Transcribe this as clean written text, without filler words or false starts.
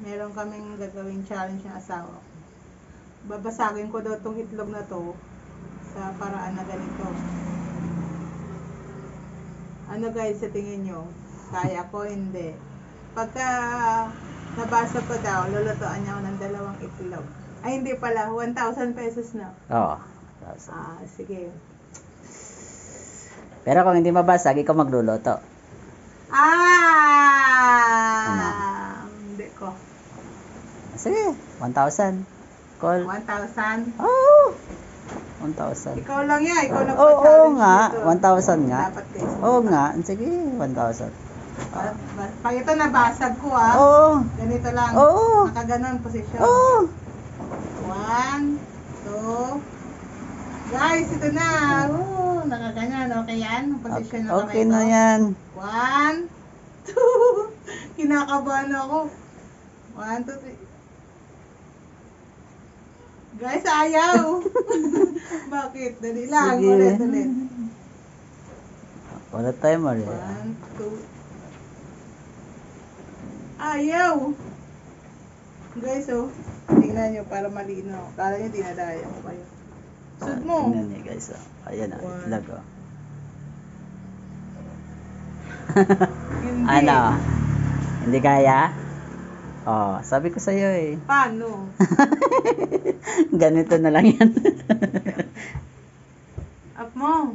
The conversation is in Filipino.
Meron kaming gagawing challenge ng asawa ko. Babasagin ko daw tong itlog na to sa paraan na ganito. Ano guys, sa tingin nyo? Kaya ko? Hindi. Pagka nabasa ko daw, lulutuan niya ako ng 2 itlog. Ay, hindi pala. 1,000 pesos na. Oo. Sige. Pero kung hindi mabasag, ikaw magluluto. Hindi ko. Sige, 1,000. Call. 1,000? Oo. 1,000. Ikaw lang yan. Ikaw Oo nagpa-challenge nga, dito. 1,000 nga. Dapat guys. Oo nga, sige, 1,000. Pag ito nabasag ko Oo. ganito lang. Oo. Nakaganon posisyon. Oo. 1, 2. Guys, ito na. Nakaganyan. Okay yan? Ang posisyon na kamay Okay ko. na yan. 1, 2. Kinakabahan ako. 1, 2, 3. Guys, ayaw. Bakit? Dali lang. Sige. Ulit. Wala timer eh. 1, 2. Ayaw. Guys, tingnan nyo para malinaw. Kala nyo dinadaya ko kayo. Sud mo. Tingnan niyo guys. Ayan na, One. itlog oh. Hindi. Ano? Hindi kaya? Oh, sabi ko sa'yo eh. Paano? Ganito na lang yan. Up mo.